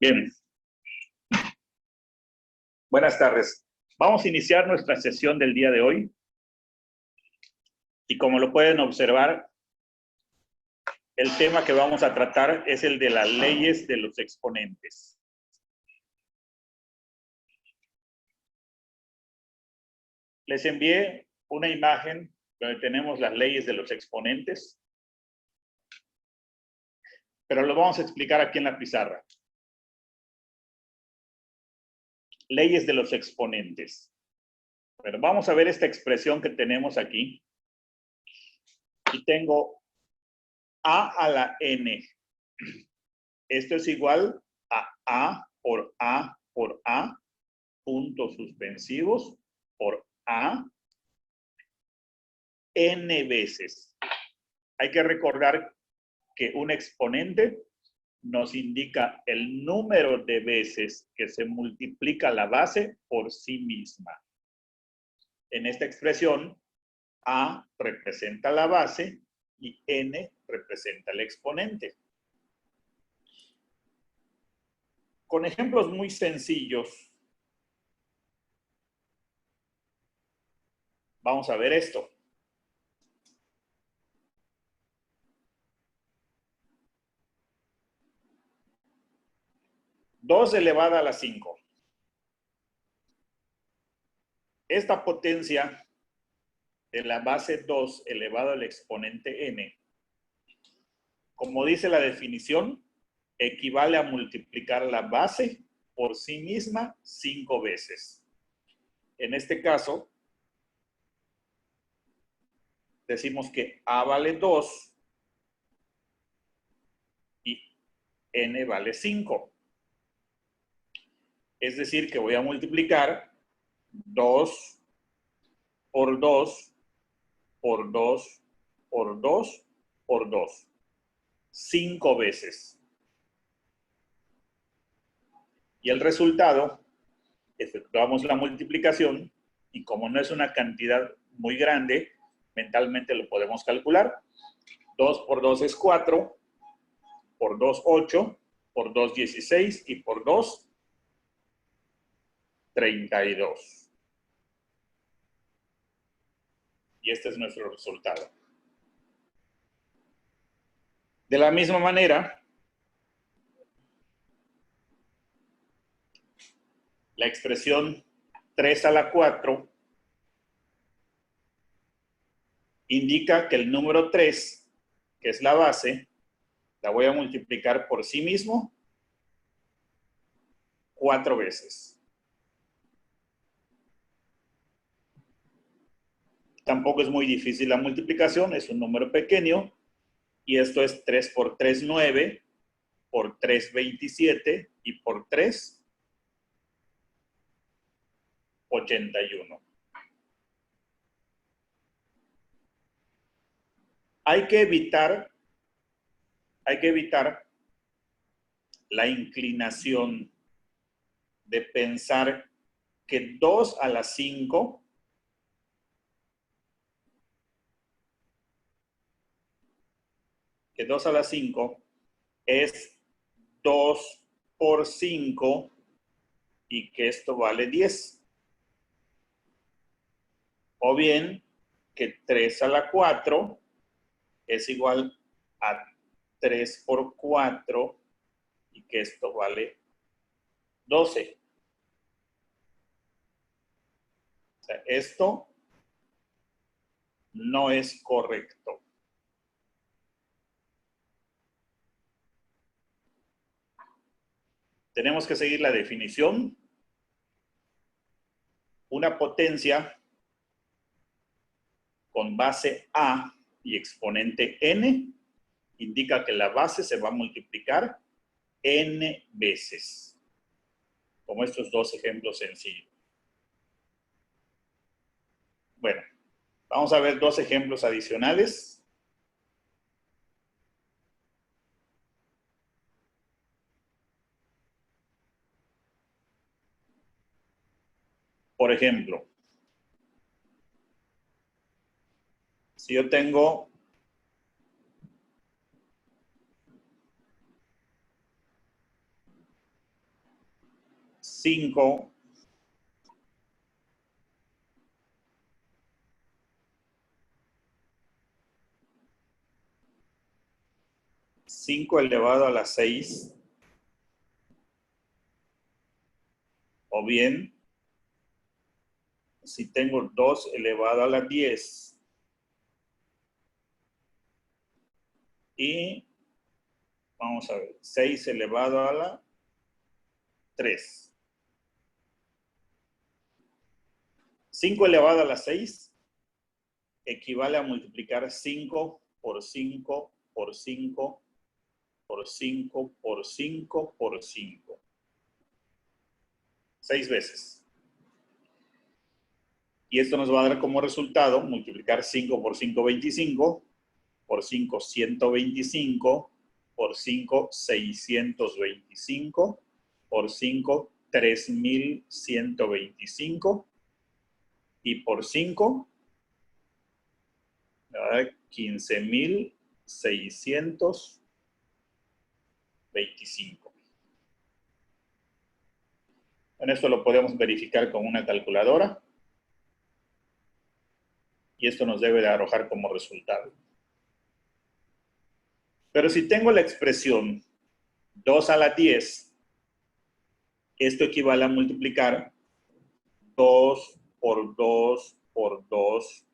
Bien, buenas tardes. Vamos a iniciar nuestra sesión del día de hoy. Y como lo pueden observar, el tema que vamos a tratar es el de las leyes de los exponentes. Les envié una imagen donde tenemos las leyes de los exponentes, pero lo vamos a explicar aquí en la pizarra. Leyes de los exponentes. Bueno, vamos a ver esta expresión que tenemos aquí. Y tengo a a la n. Esto es igual a por a por a, puntos suspensivos, por a, n veces. Hay que recordar que un exponente nos indica el número de veces que se multiplica la base por sí misma. En esta expresión, a representa la base y n representa el exponente. Con ejemplos muy sencillos, vamos a ver esto. 2 elevada a la 5. Esta potencia de la base 2 elevado al exponente n, como dice la definición, equivale a multiplicar la base por sí misma 5 veces. En este caso, decimos que a vale 2 y n vale 5. Es decir, que voy a multiplicar 2 por 2 por 2 por 2 por 2. 5 veces. Y el resultado, efectuamos la multiplicación y como no es una cantidad muy grande, mentalmente lo podemos calcular. 2 por 2 es 4, por 2 8, por 2 16 y por 2 32. Y este es nuestro resultado. De la misma manera, la expresión 3 a la 4 indica que el número 3, que es la base, la voy a multiplicar por sí mismo 4 veces. Tampoco es muy difícil la multiplicación, es un número pequeño. Y esto es 3 por 3, 9, por 3, 27 y por 3, 81. Hay que evitar la inclinación de pensar que 2 a la 5 es 2 por 5 y que esto vale 10. O bien que 3 a la 4 es igual a 3 por 4 y que esto vale 12. O sea, esto no es correcto. Tenemos que seguir la definición. Una potencia con base A y exponente n indica que la base se va a multiplicar n veces, como estos dos ejemplos sencillos. Bueno, vamos a ver dos ejemplos adicionales. Por ejemplo, si yo tengo 5 elevado a la 6, o bien, si tengo 2 elevado a la 10, y vamos a ver, 6 elevado a la 3. 5 elevado a la 6 equivale a multiplicar 5 por 5 por 5 por 5 por 5 por 5. 6 veces. Y esto nos va a dar como resultado multiplicar 5 por 5, 25, por 5, 125, por 5, 625, por 5, 3125, y por 5, 15,625. En esto lo podemos verificar con una calculadora. Y esto nos debe de arrojar como resultado. Pero si tengo la expresión 2 a la 10, esto equivale a multiplicar 2 por 2 por 2.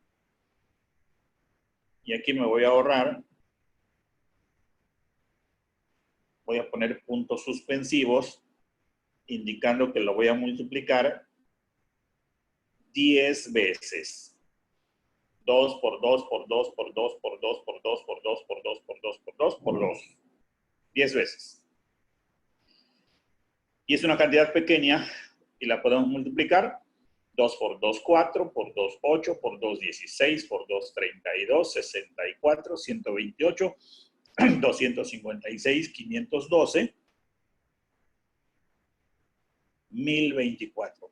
Y aquí me voy a ahorrar. Voy a poner puntos suspensivos, indicando que lo voy a multiplicar 10 veces. 2 por 2 por 2 por 2 por 2 por 2 por 2 por 2 por 2 por 2 por 2. 10 veces. Y es una cantidad pequeña y la podemos multiplicar. 2 por 2, 4, por 2, 8, por 2, 16, por 2, 32, 64, 128, 256, 512, 1024.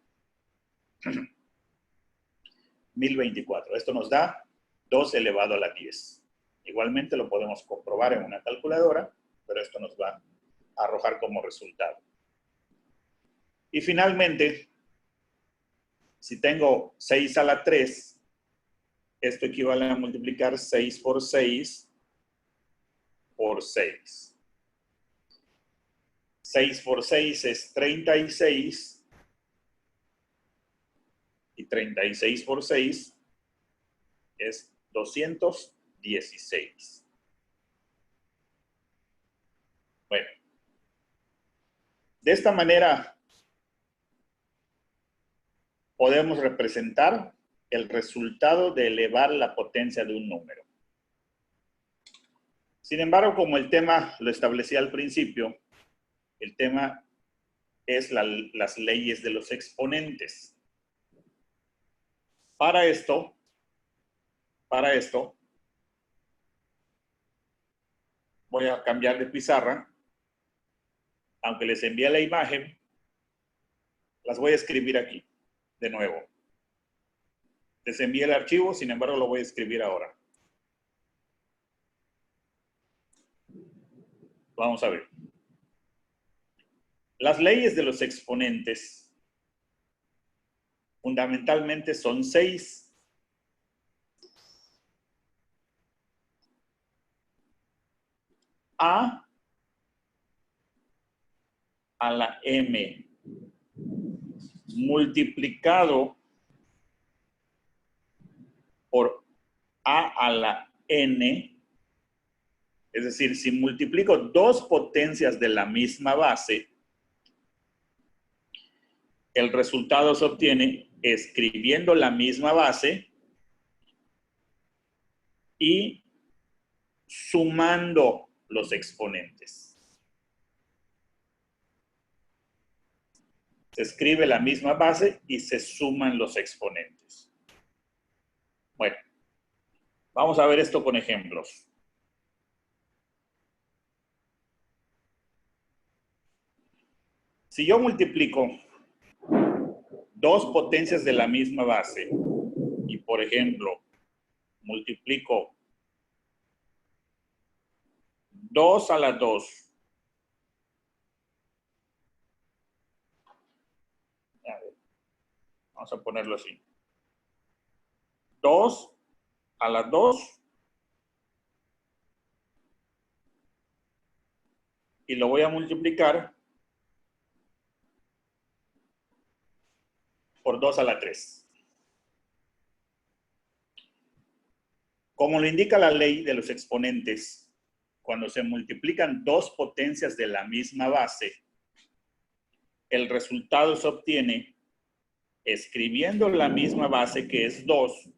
1024. Esto nos da 2 elevado a la 10. Igualmente lo podemos comprobar en una calculadora, pero esto nos va a arrojar como resultado. Y finalmente, si tengo 6 a la 3, esto equivale a multiplicar 6 por 6 por 6. 6 por 6 es 36. Y 36 por 6 es 216. Bueno, de esta manera podemos representar el resultado de elevar la potencia de un número. Sin embargo, como el tema lo establecía al principio, el tema es las leyes de los exponentes. Para esto, voy a cambiar de pizarra. Aunque les envíe la imagen, las voy a escribir aquí, de nuevo. Les envié el archivo, sin embargo, lo voy a escribir ahora. Vamos a ver. Las leyes de los exponentes fundamentalmente son 6. A la M multiplicado por A a la N, es decir, si multiplico dos potencias de la misma base, el resultado se obtiene escribiendo la misma base y sumando los exponentes. Se escribe la misma base y se suman los exponentes. Bueno, vamos a ver esto con ejemplos. Si yo multiplico dos potencias de la misma base y, por ejemplo, multiplico 2 a la 2 Vamos a ponerlo así. 2 a la 2. Y lo voy a multiplicar por 2 a la 3. Como lo indica la ley de los exponentes, cuando se multiplican dos potencias de la misma base, el resultado se obtiene escribiendo la misma base, que es 2,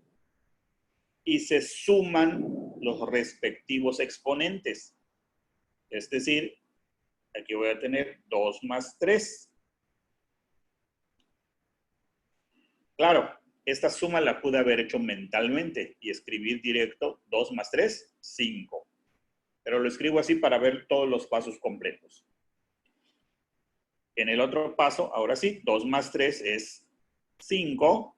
y se suman los respectivos exponentes. Es decir, aquí voy a tener 2 más 3. Claro, esta suma la pude haber hecho mentalmente y escribir directo 2 más 3, 5. Pero lo escribo así para ver todos los pasos completos. En el otro paso, ahora sí, 2 más 3 es 5.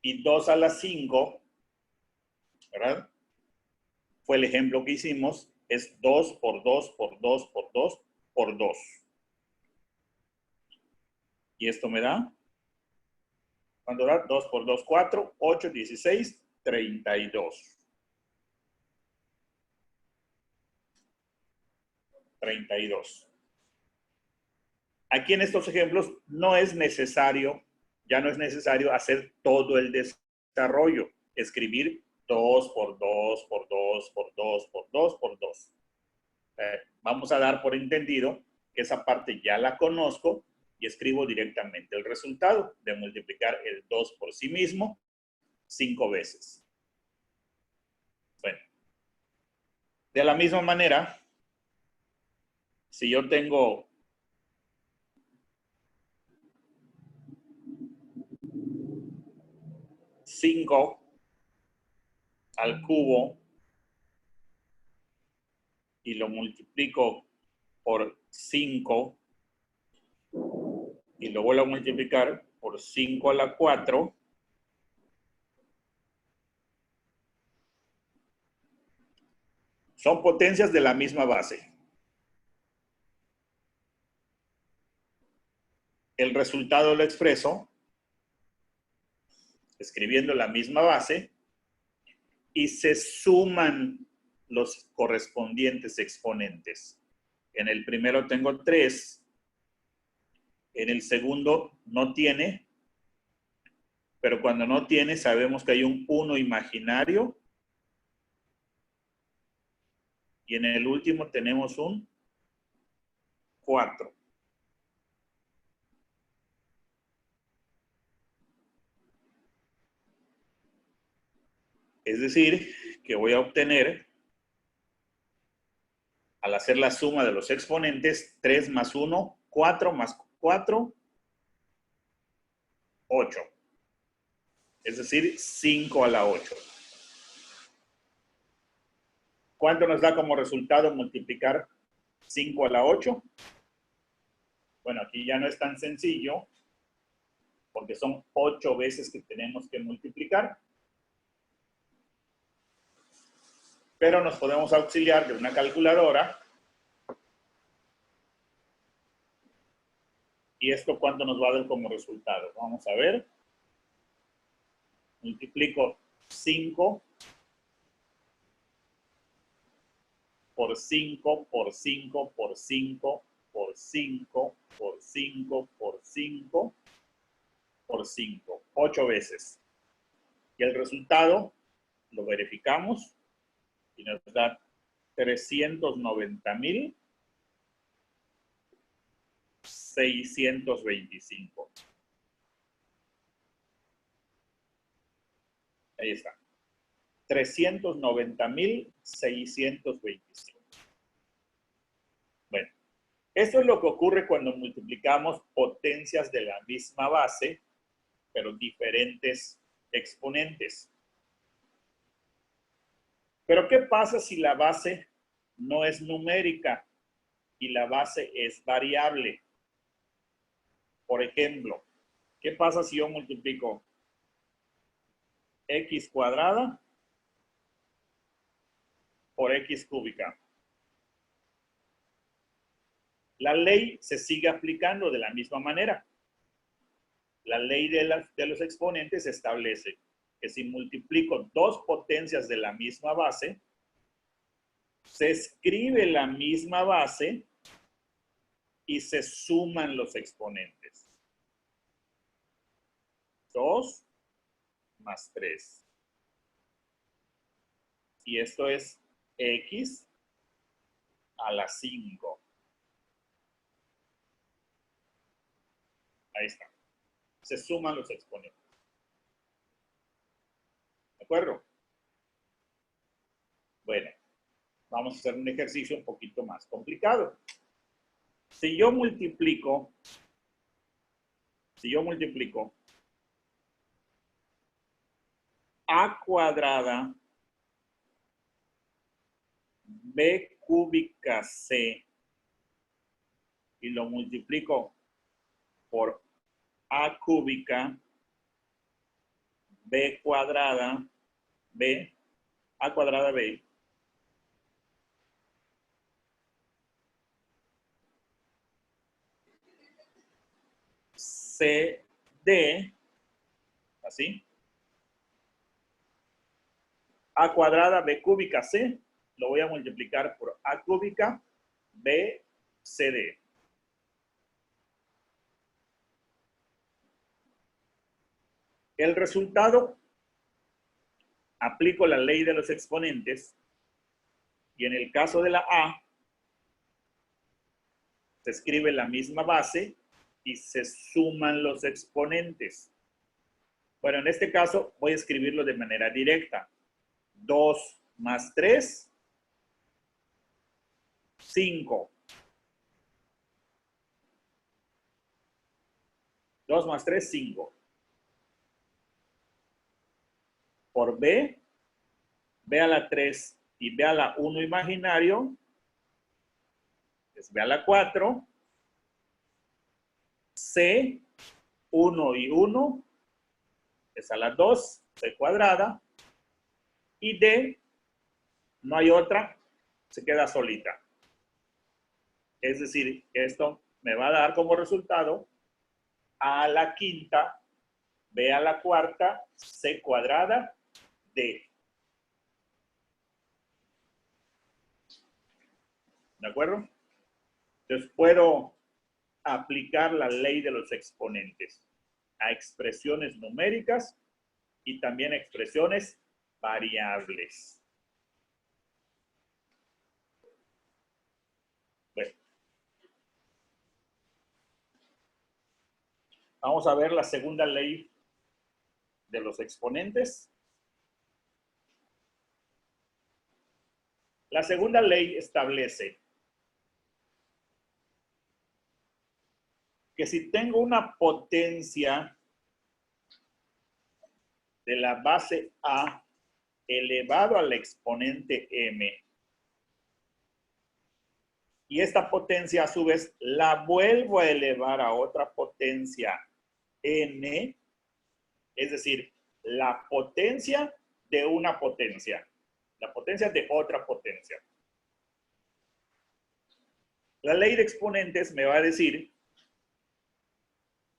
Y 2 a la 5, ¿verdad? Fue el ejemplo que hicimos, es 2 por 2 por 2 por 2 por 2. Y esto me da, ¿cuánto da? 2 por 2, 4, 8, 16, 32. 32. Aquí en estos ejemplos no es necesario, ya no es necesario hacer todo el desarrollo, escribir 2 por 2 por 2 por 2 por 2 por 2. Vamos a dar por entendido que esa parte ya la conozco y escribo directamente el resultado de multiplicar el 2 por sí mismo 5 veces. Bueno, de la misma manera, si yo tengo 5 al cubo y lo multiplico por 5 y lo vuelvo a multiplicar por 5 a la 4, son potencias de la misma base. El resultado lo expreso escribiendo la misma base y se suman los correspondientes exponentes. En el primero tengo 3, en el segundo no tiene, pero cuando no tiene sabemos que hay un 1 imaginario y en el último tenemos un 4. Es decir, que voy a obtener, al hacer la suma de los exponentes, 3 más 1, 4 más 4, 8. Es decir, 5 a la 8. ¿Cuánto nos da como resultado multiplicar 5 a la 8? Bueno, aquí ya no es tan sencillo, porque son 8 veces que tenemos que multiplicar. Pero nos podemos auxiliar de una calculadora. ¿Y esto cuánto nos va a dar como resultado? Vamos a ver. Multiplico 5 por 5 por 5 por 5 por 5 por 5 por 5 por 5. 8 veces. Y el resultado lo verificamos y nos da 390,625. Ahí está. 390,625. Bueno, esto es lo que ocurre cuando multiplicamos potencias de la misma base, pero diferentes exponentes. Pero ¿qué pasa si la base no es numérica y la base es variable? Por ejemplo, ¿qué pasa si yo multiplico x cuadrada por x cúbica? La ley se sigue aplicando de la misma manera. La ley de los exponentes establece que si multiplico dos potencias de la misma base, se escribe la misma base y se suman los exponentes. 2 más 3. Y esto es x a la 5. Ahí está. Se suman los exponentes. ¿De acuerdo? Bueno, vamos a hacer un ejercicio un poquito más complicado. Si yo multiplico a cuadrada b cúbica c y lo multiplico por a cúbica b cuadrada b, a cuadrada b, cd, así, a cuadrada b cúbica c, lo voy a multiplicar por a cúbica b cd. El resultado, aplico la ley de los exponentes y en el caso de la a, se escribe la misma base y se suman los exponentes. Bueno, en este caso voy a escribirlo de manera directa. 2 más 3, 5. 2 más 3, 5. Por b, b a la 3 y b a la 1 imaginario, es b a la 4, c, 1 y 1, es a la 2, c cuadrada, y d, no hay otra, se queda solita. Es decir, esto me va a dar como resultado a a la quinta, b a la cuarta, c cuadrada, d. ¿De acuerdo? Entonces puedo aplicar la ley de los exponentes a expresiones numéricas y también a expresiones variables. Bueno, vamos a ver la segunda ley de los exponentes. La segunda ley establece que si tengo una potencia de la base a elevado al exponente m, y esta potencia a su vez la vuelvo a elevar a otra potencia n, es decir, la potencia de una potencia, la potencia de otra potencia. La ley de exponentes me va a decir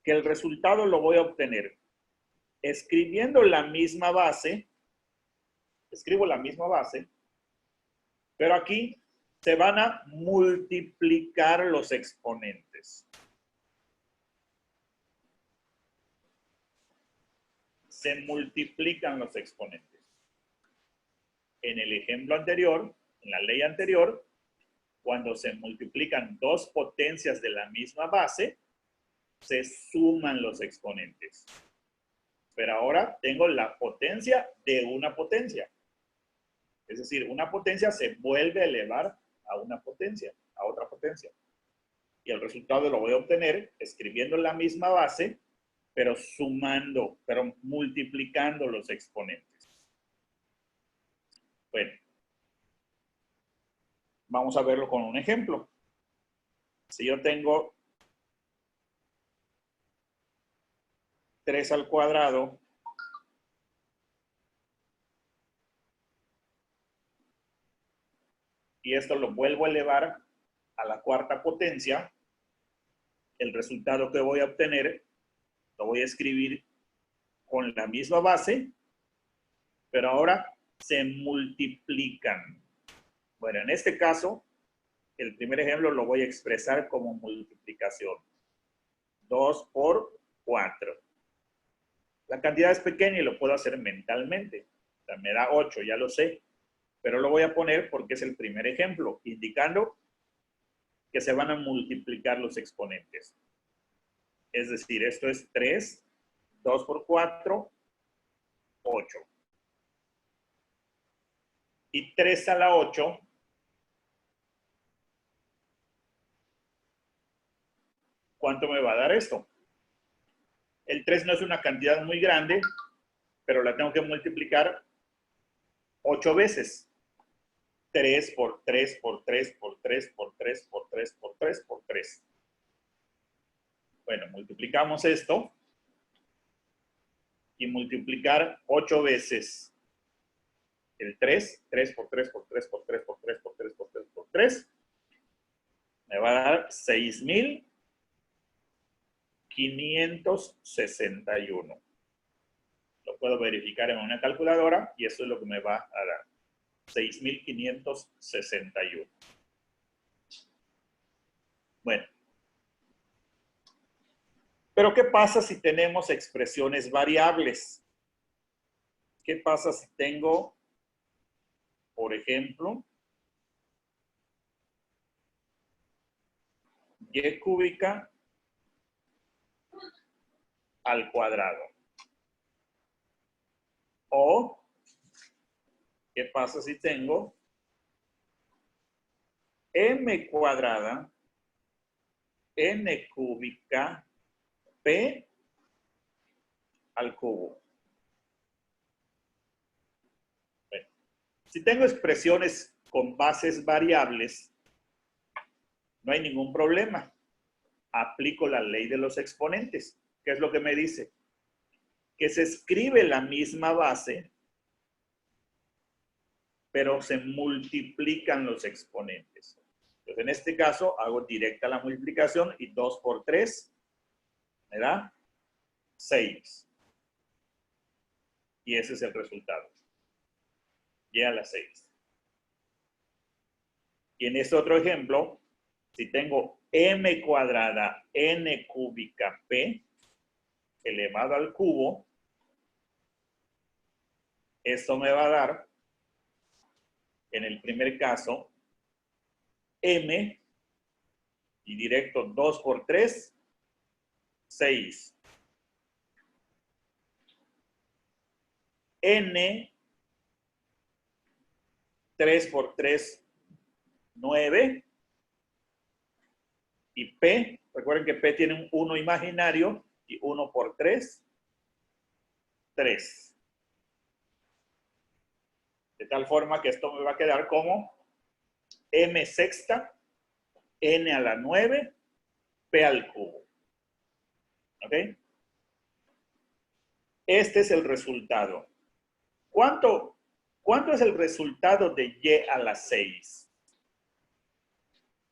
que el resultado lo voy a obtener escribiendo la misma base, escribo la misma base, pero aquí se van a multiplicar los exponentes. Se multiplican los exponentes. En el ejemplo anterior, en la ley anterior, cuando se multiplican dos potencias de la misma base, se suman los exponentes. Pero ahora tengo la potencia de una potencia. Es decir, una potencia se vuelve a elevar a una potencia, a otra potencia. Y el resultado lo voy a obtener escribiendo la misma base, pero sumando, pero multiplicando los exponentes. Bueno, vamos a verlo con un ejemplo. Si yo tengo 3 al cuadrado y esto lo vuelvo a elevar a la cuarta potencia, el resultado que voy a obtener lo voy a escribir con la misma base, pero ahora se multiplican. Bueno, en este caso, el primer ejemplo lo voy a expresar como multiplicación. 2 por 4. La cantidad es pequeña y lo puedo hacer mentalmente. O sea, me da 8, ya lo sé. Pero lo voy a poner porque es el primer ejemplo, indicando que se van a multiplicar los exponentes. Es decir, esto es 3, 2 por 4, 8. Y 3 a la 8, ¿cuánto me va a dar esto? El 3 no es una cantidad muy grande, pero la tengo que multiplicar 8 veces. 3 por 3 por 3 por 3 por 3 por 3 por 3 por 3. Bueno, multiplicamos esto y multiplicar 8 veces el 3, 3 por 3 por 3 por 3 por 3 por 3 por 3 por 3, me va a dar 6,561. Lo puedo verificar en una calculadora y eso es lo que me va a dar. 6,561. Bueno. Pero ¿qué pasa si tenemos expresiones variables? ¿Qué pasa si tengo, por ejemplo, y cúbica al cuadrado? O, ¿qué pasa si tengo m cuadrada, n cúbica, p al cubo? Bueno, si tengo expresiones con bases variables, no hay ningún problema. Aplico la ley de los exponentes. ¿Qué es lo que me dice? Que se escribe la misma base, pero se multiplican los exponentes. Entonces, en este caso, hago directa la multiplicación y 2 por 3 me da 6. Y ese es el resultado. Y a la 6. Y en este otro ejemplo, si tengo m cuadrada n cúbica p elevado al cubo, esto me va a dar, en el primer caso, m y directo 2 por 3, 6. N, 3 por 3, 9. Y P, recuerden que P tiene un 1 imaginario y 1 por 3, 3. De tal forma que esto me va a quedar como m sexta, n a la 9, p al cubo. ¿Ok? Este es el resultado. ¿Cuánto es el resultado de y a la 6?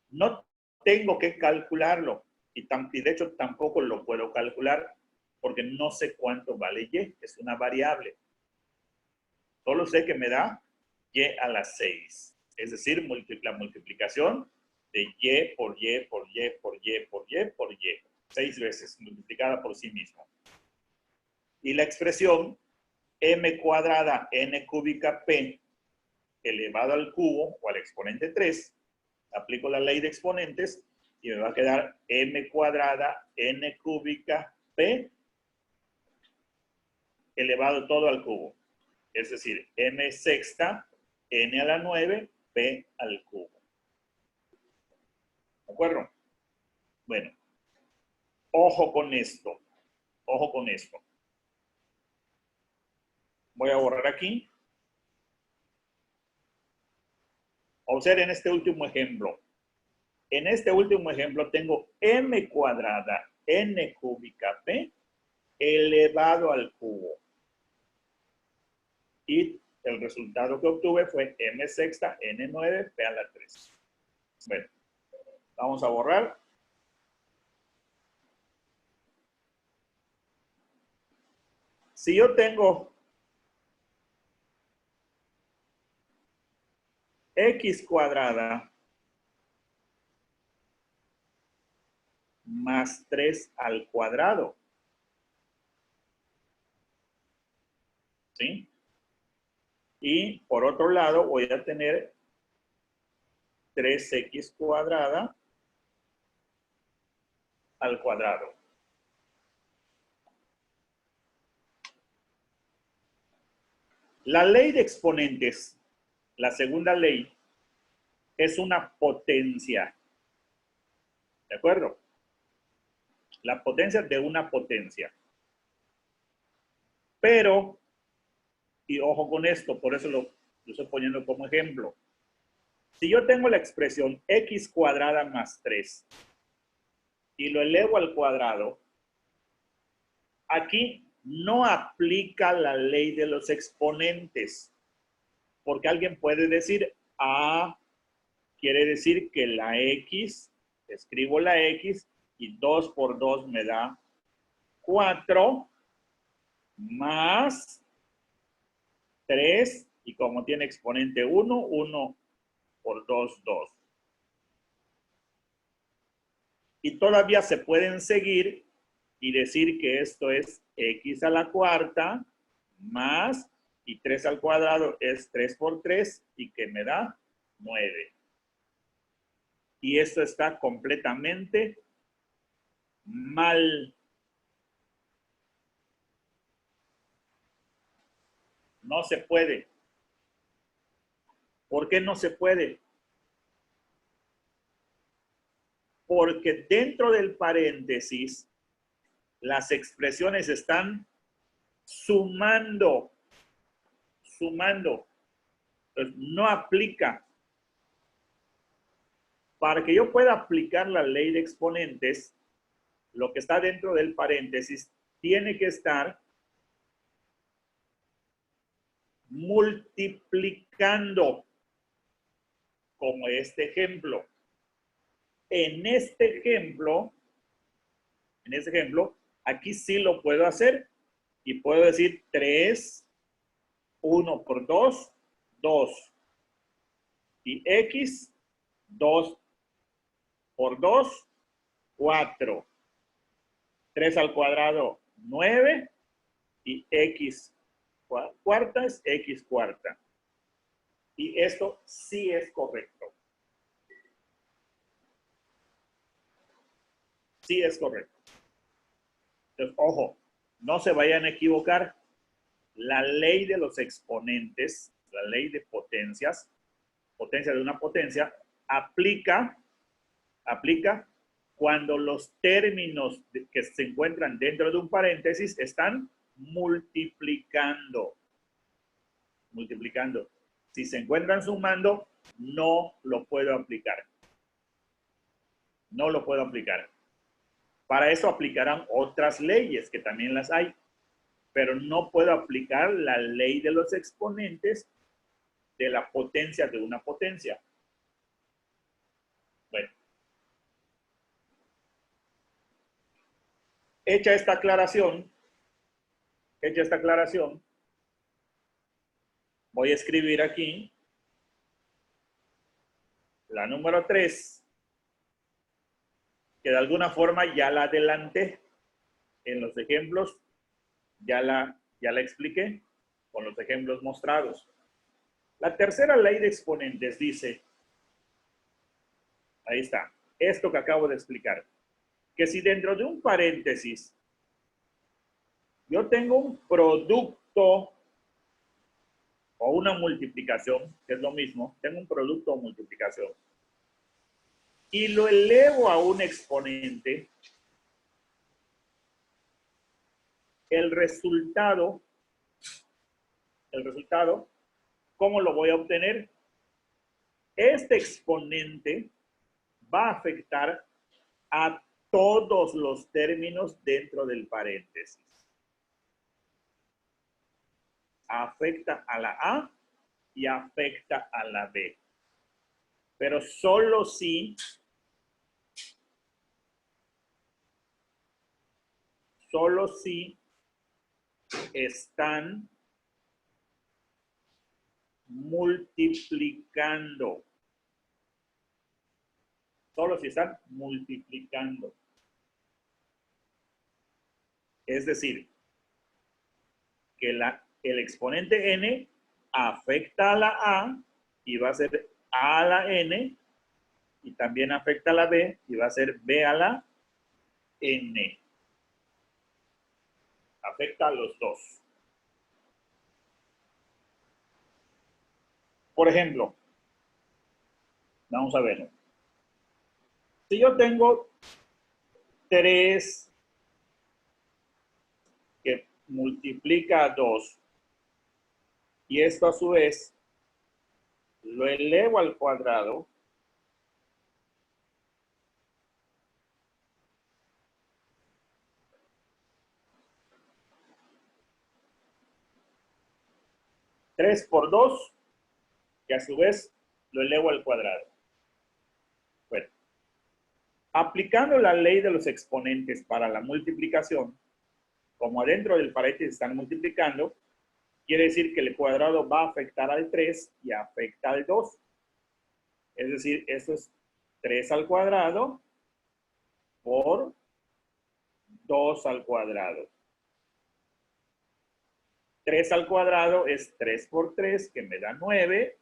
No tengo que calcularlo. Y de hecho tampoco lo puedo calcular porque no sé cuánto vale y. Es una variable. Solo sé que me da y a la 6. Es decir, la multiplicación de y por y por y por y por y por y. 6 veces multiplicada por sí mismo. Y la expresión m cuadrada n cúbica p elevado al cubo o al exponente 3, aplico la ley de exponentes y me va a quedar m cuadrada n cúbica p elevado todo al cubo. Es decir, m sexta, n a la 9, p al cubo. ¿De acuerdo? Bueno, ojo con esto. Ojo con esto. Voy a borrar aquí. Observen este último ejemplo. En este último ejemplo tengo m cuadrada n cúbica p elevado al cubo. Y el resultado que obtuve fue m sexta n9 p a la 3. Bueno, vamos a borrar. Si yo tengo x cuadrada más 3 al cuadrado, ¿sí? Y por otro lado voy a tener 3x cuadrada al cuadrado. La ley de exponentes, la segunda ley, es una potencia. ¿De acuerdo? La potencia de una potencia. Pero, y ojo con esto, por eso lo estoy poniendo como ejemplo. Si yo tengo la expresión x cuadrada más 3 y lo elevo al cuadrado, aquí no aplica la ley de los exponentes. Porque alguien puede decir, quiere decir que la x, escribo la x, y 2 por 2 me da 4, más 3, y como tiene exponente 1, 1 por 2, 2. Y todavía se pueden seguir y decir que esto es x a la cuarta más, y 3 al cuadrado es 3 por 3, y que me da 9. Y esto está completamente mal. No se puede. ¿Por qué no se puede? Porque dentro del paréntesis las expresiones están sumando. Entonces, no aplica. Para que yo pueda aplicar la ley de exponentes, lo que está dentro del paréntesis tiene que estar multiplicando, como este ejemplo. En este ejemplo, aquí sí lo puedo hacer y puedo decir 3, 1 por 2, 2. Y x, 2 por 2, 4. 3 al cuadrado, 9. Y x cuarta es x cuarta. Y esto sí es correcto. Sí es correcto. Entonces, ojo, no se vayan a equivocar. La ley de los exponentes, la ley de potencias, potencia de una potencia, aplica cuando los términos que se encuentran dentro de un paréntesis están multiplicando. Si se encuentran sumando, no lo puedo aplicar. No lo puedo aplicar. Para eso aplicarán otras leyes, que también las hay, pero no puedo aplicar la ley de los exponentes de la potencia de una potencia. Bueno. Hecha esta aclaración, voy a escribir aquí la número 3, que de alguna forma ya la adelanté en los ejemplos, ya la expliqué con los ejemplos mostrados. La tercera ley de exponentes dice, ahí está, esto que acabo de explicar, que si dentro de un paréntesis yo tengo un producto o una multiplicación, que es lo mismo, tengo un producto o multiplicación, y lo elevo a un exponente, el resultado, ¿cómo lo voy a obtener? Este exponente va a afectar a todos los términos dentro del paréntesis. Afecta a la A y afecta a la B. Pero solo si están multiplicando. Solo si están multiplicando. Es decir, que el exponente n afecta a la a y va a ser a la n, y también afecta a la b y va a ser b a la n. Afecta a los dos. Por ejemplo, vamos a ver. Si yo tengo 3 que multiplica a 2 y esto a su vez lo elevo al cuadrado, tres por 2, que a su vez lo elevo al cuadrado. Bueno, aplicando la ley de los exponentes para la multiplicación, como adentro del paréntesis están multiplicando, quiere decir que el cuadrado va a afectar al 3 y afecta al 2. Es decir, esto es 3 al cuadrado por 2 al cuadrado. 3 al cuadrado es 3 por 3, que me da 9.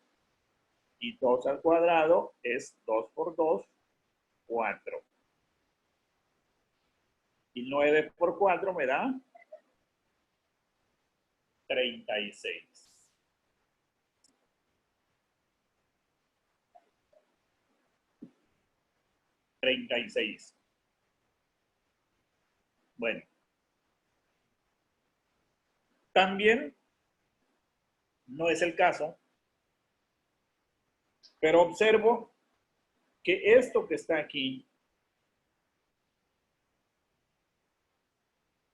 Y 2 al cuadrado es 2 por 2, 4. Y 9 por 4 me da 36. Bueno, también no es el caso, pero observo que esto que está aquí,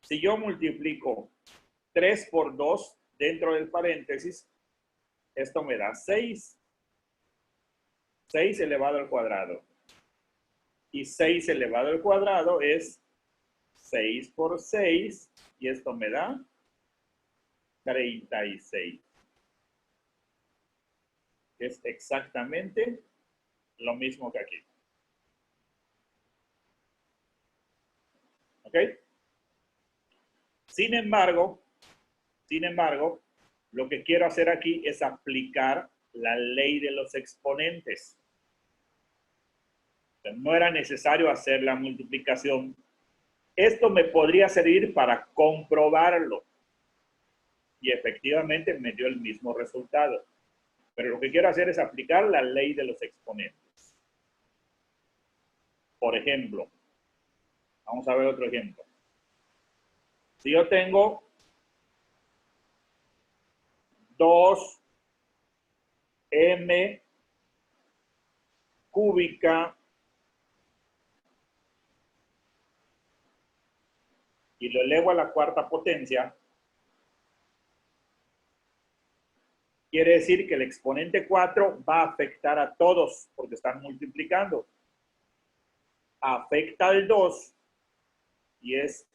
si yo multiplico 3 por 2 dentro del paréntesis, esto me da 6. 6 elevado al cuadrado. Y 6 elevado al cuadrado es 6 por 6, y esto me da 36. Es exactamente lo mismo que aquí. ¿Ok? Sin embargo, lo que quiero hacer aquí es aplicar la ley de los exponentes. No era necesario hacer la multiplicación. Esto me podría servir para comprobarlo. Y efectivamente me dio el mismo resultado. Pero lo que quiero hacer es aplicar la ley de los exponentes. Por ejemplo, vamos a ver otro ejemplo. Si yo tengo 2m cúbica y lo elevo a la cuarta potencia, quiere decir que el exponente 4 va a afectar a todos porque están multiplicando. Afecta al 2 y es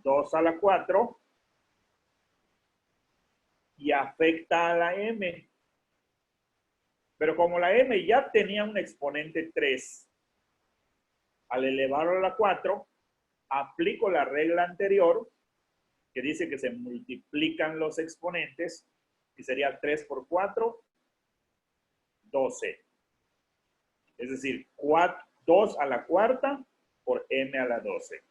2 a la 4, y afecta a la m. Pero como la m ya tenía un exponente 3, al elevarlo a la 4, aplico la regla anterior que dice que se multiplican los exponentes y sería 3 por 4, 12. Es decir, 2 a la cuarta por m a la 12.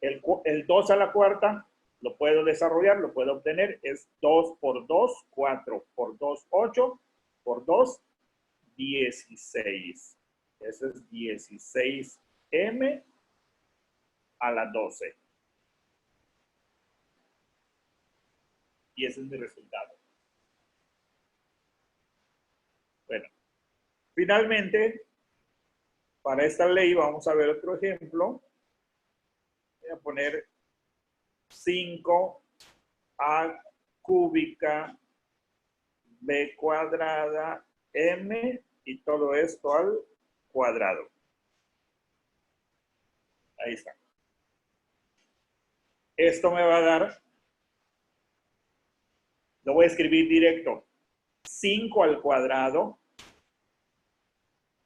El 2 a la cuarta lo puedo desarrollar, lo puedo obtener. Es 2 por 2, 4 por 2, 8 por 2, 16. Eso es 16m a la 12. Y ese es mi resultado. Bueno, finalmente, para esta ley vamos a ver otro ejemplo. Voy a poner 5a cúbica b cuadrada m y todo esto al cuadrado. Ahí está. Esto me va a dar, lo voy a escribir directo, 5 al cuadrado,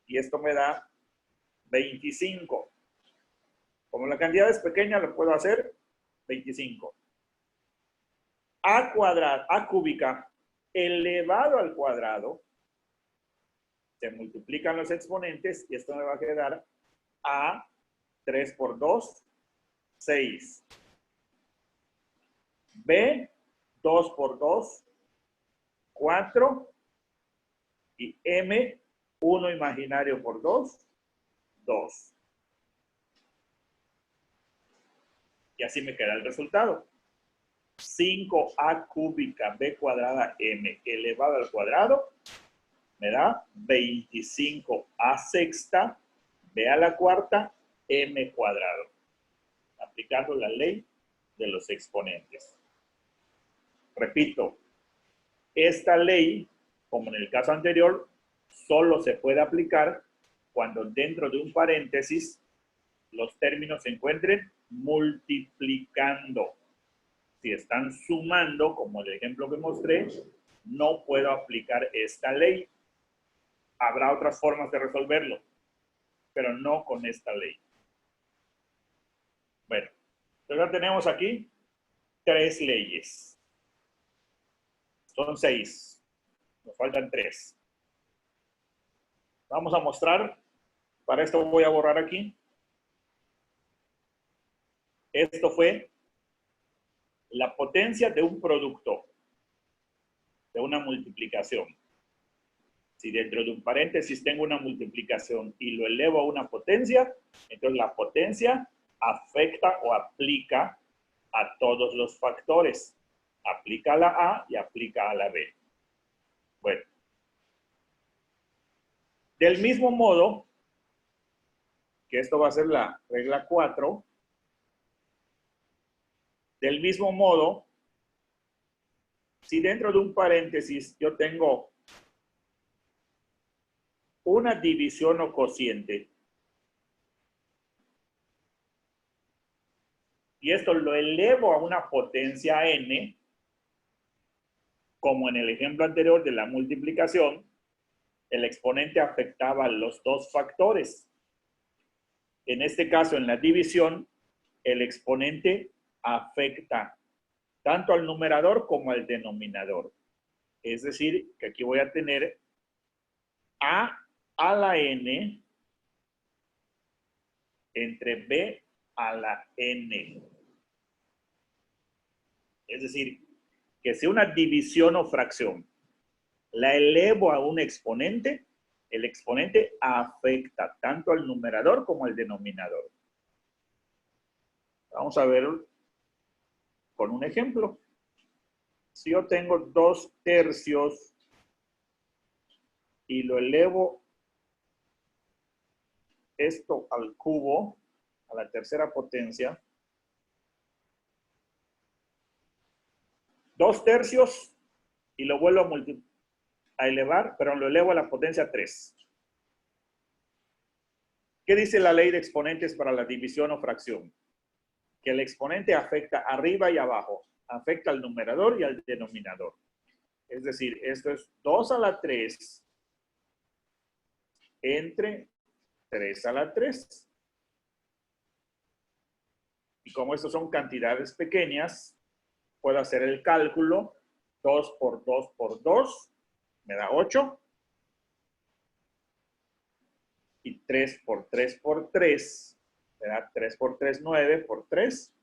y esto me da 25. Como la cantidad es pequeña, lo puedo hacer 25. A cuadrado, a cúbica, elevado al cuadrado, se multiplican los exponentes, y esto me va a quedar a 3 por 2, 6. B, 2 por 2, 4. Y M, 1 imaginario por 2, 2. Y así me queda el resultado. 5a cúbica b cuadrada m elevado al cuadrado me da 25a sexta b a la cuarta m cuadrado. Aplicando la ley de los exponentes. Repito, esta ley, como en el caso anterior, solo se puede aplicar cuando dentro de un paréntesis los términos se encuentren multiplicando. Si están sumando, como el ejemplo que mostré, no puedo aplicar esta ley. Habrá otras formas de resolverlo, pero no con esta ley. Bueno, entonces tenemos aquí 3 leyes. Son 6. Nos faltan 3. Vamos a mostrar. Para esto voy a borrar aquí. Esto fue la potencia de un producto, de una multiplicación. Si dentro de un paréntesis tengo una multiplicación y lo elevo a una potencia, entonces la potencia afecta o aplica a todos los factores. Aplica a la A y aplica a la B. Bueno. Del mismo modo, que esto va a ser la regla 4, del mismo modo, si dentro de un paréntesis yo tengo una división o cociente, y esto lo elevo a una potencia n, como en el ejemplo anterior de la multiplicación, el exponente afectaba a los dos factores. En este caso, en la división, el exponente afecta tanto al numerador como al denominador. Es decir, que aquí voy a tener a la n entre b a la n. Es decir, que si una división o fracción la elevo a un exponente, el exponente afecta tanto al numerador como al denominador. Vamos a ver con un ejemplo. Si yo tengo 2 tercios y lo elevo esto al cubo, a la tercera potencia, 2 tercios y lo vuelvo a elevar, pero lo elevo a la potencia 3. ¿Qué dice la ley de exponentes para la división o fracción? Que el exponente afecta arriba y abajo, afecta al numerador y al denominador. Es decir, esto es 2 a la 3 entre 3 a la 3. Y como estos son cantidades pequeñas, puedo hacer el cálculo. 2 por 2 por 2 me da 8. Y 3 por 3 por 3 me da 3 por 3, 9 por 3,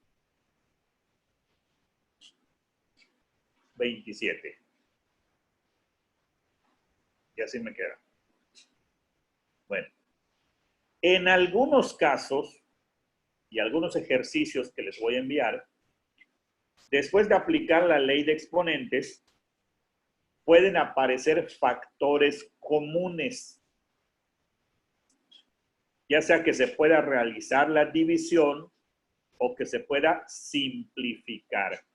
27. Y así me queda. Bueno, en algunos casos y algunos ejercicios que les voy a enviar, después de aplicar la ley de exponentes, pueden aparecer factores comunes, ya sea que se pueda realizar la división o que se pueda simplificar.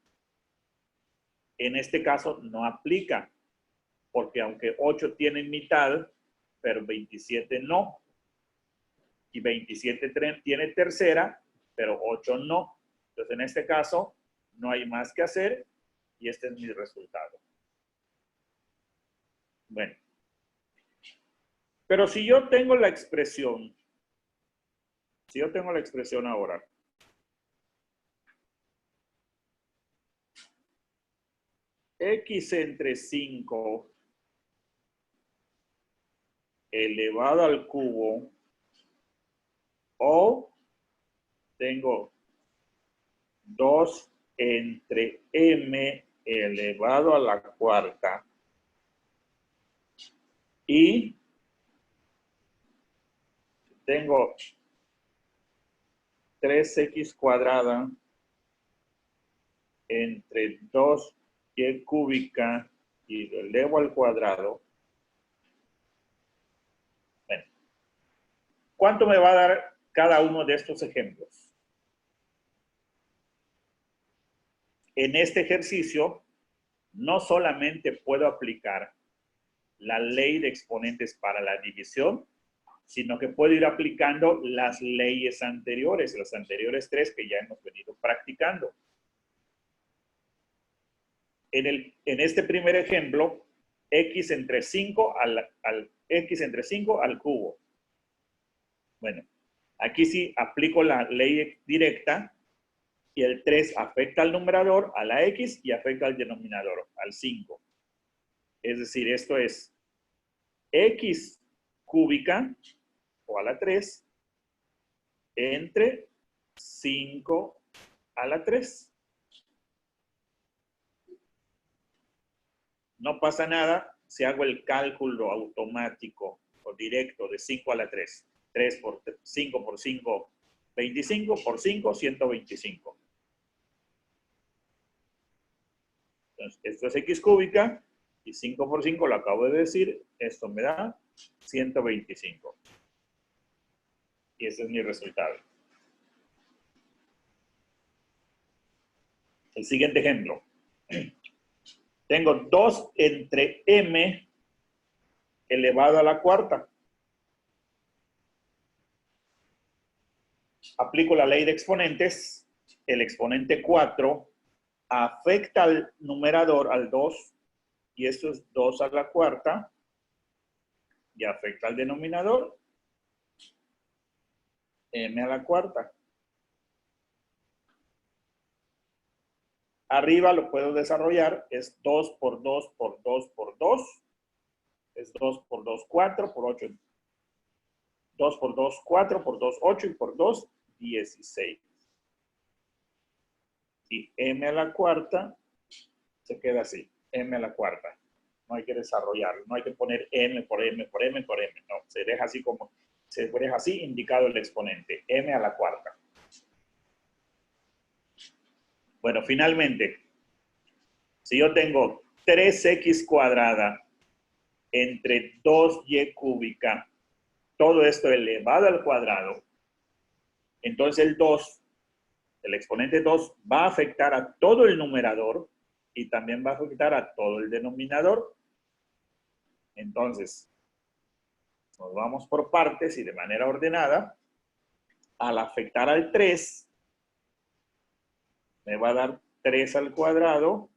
En este caso no aplica, porque aunque 8 tiene mitad, pero 27 no. Y 27 tiene tercera, pero 8 no. Entonces, en este caso, no hay más que hacer y este es mi resultado. Bueno. Pero si yo tengo la expresión, ahora, x entre 5 elevado al cubo, o tengo 2 entre m elevado a la cuarta, y tengo 3x cuadrada entre 2y cúbica y lo elevo al cuadrado. Bueno, ¿cuánto me va a dar cada uno de estos ejemplos? En este ejercicio, no solamente puedo aplicar la ley de exponentes para la división, sino que puedo ir aplicando las leyes anteriores, las anteriores 3 que ya hemos venido practicando. En este primer ejemplo, x entre 5 x entre 5 al cubo. Bueno, aquí sí aplico la ley directa y el 3 afecta al numerador, a la x, y afecta al denominador, al 5. Es decir, esto es x cúbica o a la 3 entre 5 a la 3. No pasa nada si hago el cálculo automático o directo de 5 a la 3. 3 por 5 por 5, 25 por 5, 125. Entonces, esto es x cúbica y 5 por 5 lo acabo de decir. Esto me da 125. Y ese es mi resultado. El siguiente ejemplo. Tengo 2 entre m elevado a la cuarta. Aplico la ley de exponentes. El exponente 4 afecta al numerador, al 2, y esto es 2 a la cuarta, y afecta al denominador, m a la cuarta. Arriba lo puedo desarrollar, es 2 por 2 por 2 por 2, es 2 por 2, 4 por 8, 2 por 2, 4 por 2, 8 y por 2, 16. Y m a la cuarta se queda así, m a la cuarta. No hay que desarrollarlo, no hay que poner m por m por m por m, no, se deja así como, se deja así indicado el exponente, m a la cuarta. Bueno, finalmente, si yo tengo 3x cuadrada entre 2y cúbica, todo esto elevado al cuadrado, entonces el 2, el exponente 2, va a afectar a todo el numerador y también va a afectar a todo el denominador. Entonces, nos vamos por partes y de manera ordenada. Al afectar al 3, me va a dar 3 al cuadrado.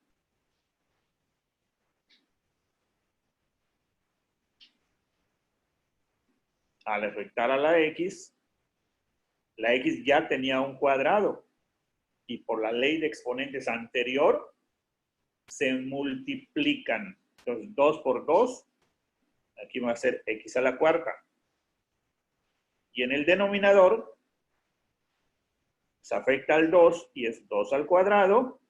Al afectar a la x ya tenía un cuadrado. Y por la ley de exponentes anterior, se multiplican. Entonces, 2 por 2, aquí va a ser x a la cuarta. Y en el denominador, se afecta al 2 y es 2 al cuadrado.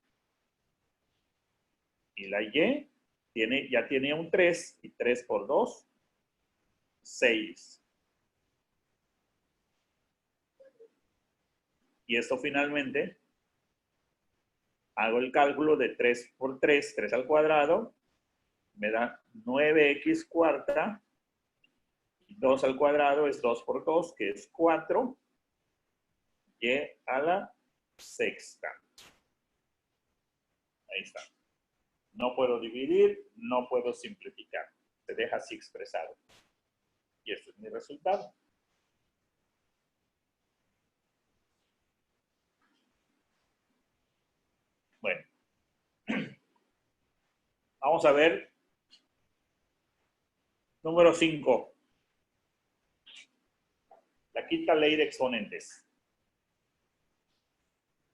Y la y ya tiene un 3, y 3 por 2, 6. Y esto finalmente, hago el cálculo de 3 por 3, 3 al cuadrado, me da 9x cuarta, y 2 al cuadrado es 2 por 2, que es 4, y a la sexta. Ahí está. No puedo dividir, no puedo simplificar. Se deja así expresado. Y este es mi resultado. Vamos a ver. Número 5. La quinta ley de exponentes.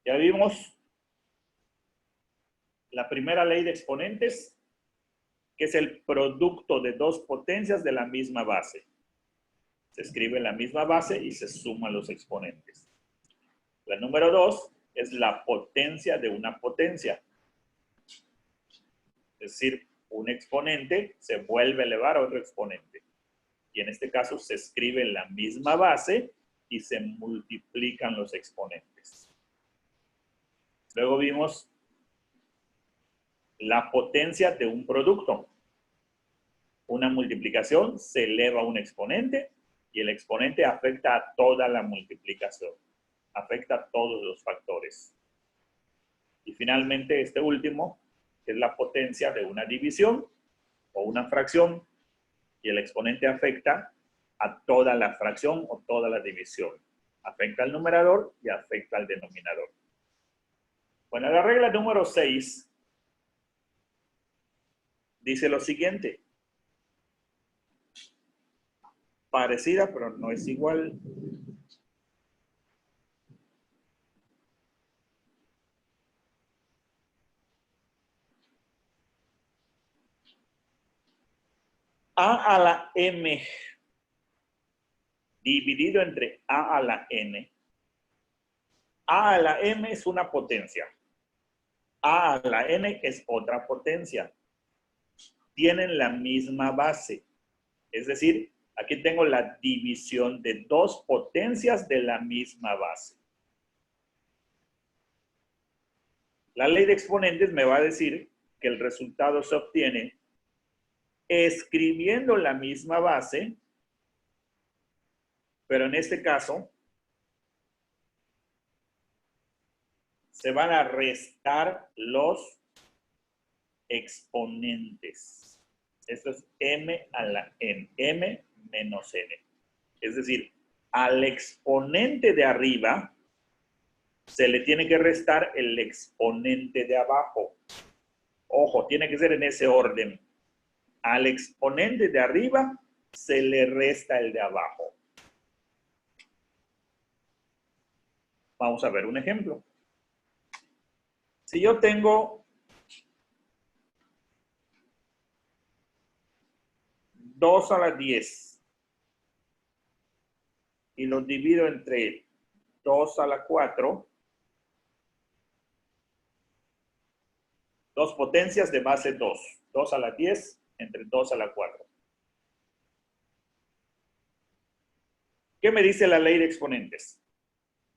Ya vimos la primera ley de exponentes, que es el producto de dos potencias de la misma base. Se escribe la misma base y se suman los exponentes. La número 2 es la potencia de una potencia. Es decir, un exponente se vuelve a elevar a otro exponente. Y en este caso se escribe la misma base y se multiplican los exponentes. Luego vimos la potencia de un producto. Una multiplicación se eleva a un exponente y el exponente afecta a toda la multiplicación. Afecta a todos los factores. Y finalmente este último es la potencia de una división o una fracción y el exponente afecta a toda la fracción o toda la división. Afecta al numerador y afecta al denominador. Bueno, la regla número 6 dice lo siguiente. Parecida, pero no es igual. A a la m dividido entre a la n. A a la m es una potencia. A a la n es otra potencia. Tienen la misma base. Es decir, aquí tengo la división de dos potencias de la misma base. La ley de exponentes me va a decir que el resultado se obtiene escribiendo la misma base, pero en este caso se van a restar los exponentes. Esto es m a la n, m menos n. Es decir, al exponente de arriba se le tiene que restar el exponente de abajo. Ojo, tiene que ser en ese orden. Al exponente de arriba se le resta el de abajo. Vamos a ver un ejemplo. Si yo tengo 2 a la 10 y los divido entre 2 a la 4, dos potencias de base 2. 2 a la 10 entre 2 a la 4. ¿Qué me dice la ley de exponentes?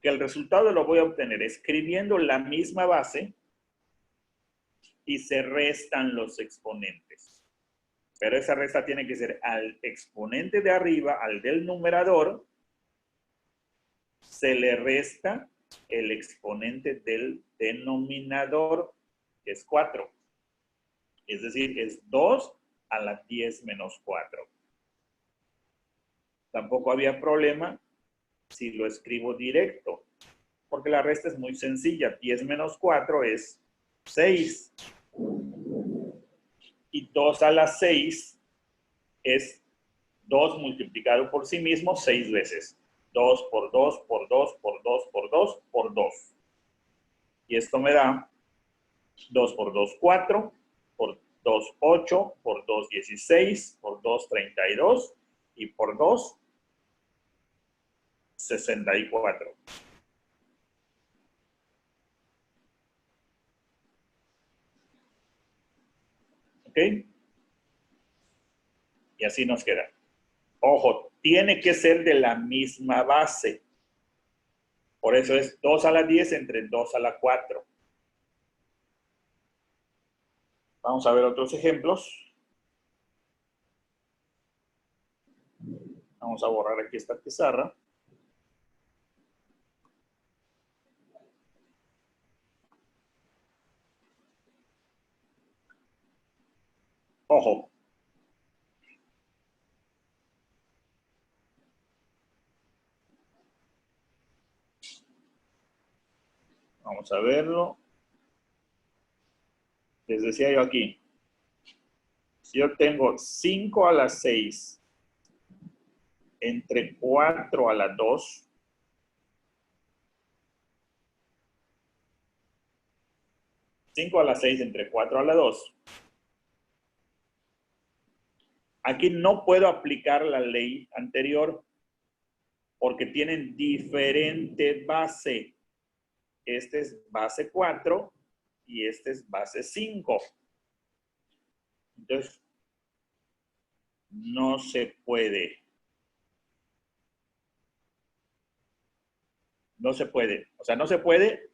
Que el resultado lo voy a obtener escribiendo la misma base y se restan los exponentes. Pero esa resta tiene que ser al exponente de arriba, al del numerador, se le resta el exponente del denominador, que es 4. Es decir, es 2 a la 10 menos 4. Tampoco había problema si lo escribo directo, porque la resta es muy sencilla. 10 menos 4 es 6. Y 2 a la 6 es 2 multiplicado por sí mismo 6 veces. 2 por 2 por 2 por 2 por 2 por 2. Y esto me da 2 por 2, 4, por 2, 8, por 2, 16, por 2, 32 y por 2, 64. ¿Ok? Y así nos queda. Ojo, tiene que ser de la misma base. Por eso es 2 a la 10 entre 2 a la 4. Vamos a ver otros ejemplos. Vamos a borrar aquí esta pizarra. Ojo. Vamos a verlo. Les decía yo aquí. Si yo tengo 5 a la 6 entre 4 a la 2, a la 6 entre 4 a la 2. Aquí no puedo aplicar la ley anterior porque tienen diferente base. Este es base 4 y este es base 5. Entonces, no se puede. No se puede. O sea, no se puede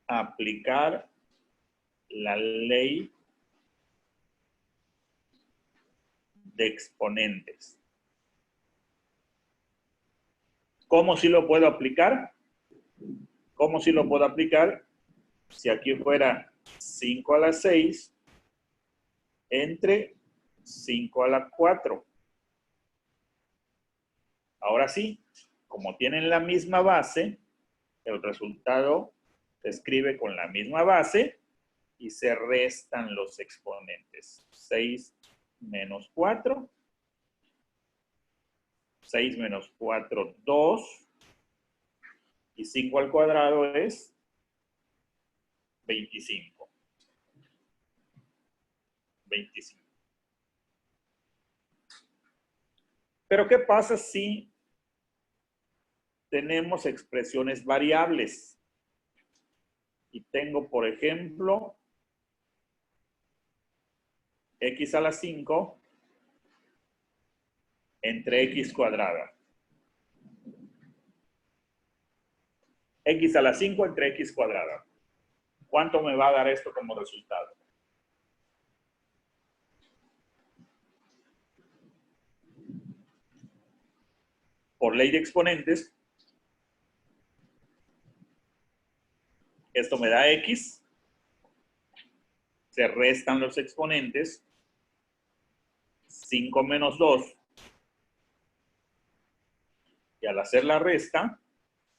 aplicar la ley de exponentes. ¿Cómo sí lo puedo aplicar? ¿Cómo sí lo puedo aplicar? Si aquí fuera 5 a la 6 entre 5 a la 4. Ahora sí, como tienen la misma base, el resultado se escribe con la misma base y se restan los exponentes. 6 menos 4. 6 menos 4, 2. Y 5 al cuadrado es 25. 25. Pero ¿qué pasa si tenemos expresiones variables? Y tengo, por ejemplo, x a la 5 entre x cuadrada. X a la 5 entre x cuadrada. ¿Cuánto me va a dar esto como resultado? Por ley de exponentes, esto me da x, se restan los exponentes, 5 menos 2, y al hacer la resta,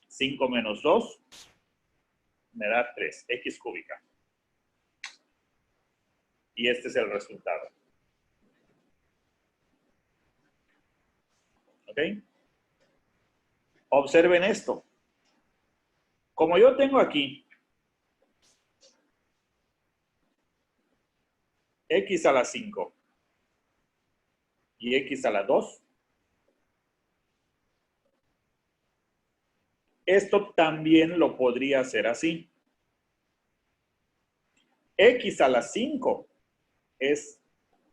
5 menos 2 me da 3, x cúbica. Y este es el resultado. ¿Ok? Observen esto. Como yo tengo aquí x a la 5 y x a la 2, esto también lo podría hacer así. X a la 5 es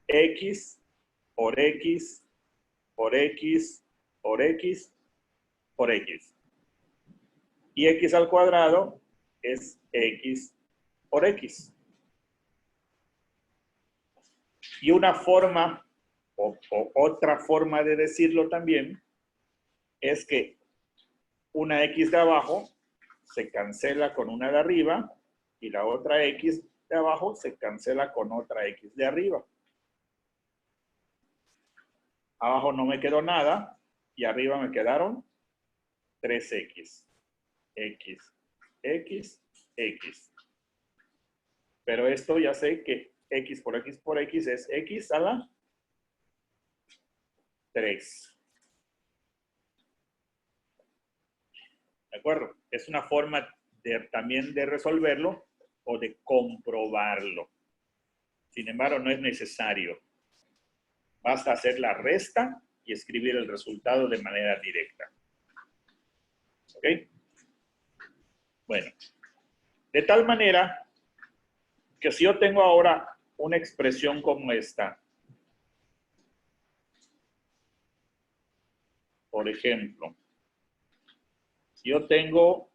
x por x por x por x por x. Y x al cuadrado es x por x. Y una forma, o otra forma de decirlo también, es que una x de abajo se cancela con una de arriba y la otra x de abajo se cancela con otra x de arriba. Abajo no me quedó nada y arriba me quedaron 3x. X, x, x. Pero esto ya sé que x por x por x es x a la 3. ¿De acuerdo? Es una forma también de resolverlo o de comprobarlo. Sin embargo, no es necesario. Basta hacer la resta y escribir el resultado de manera directa. ¿Ok? Bueno, de tal manera que si yo tengo ahora una expresión como esta, por ejemplo, si yo tengo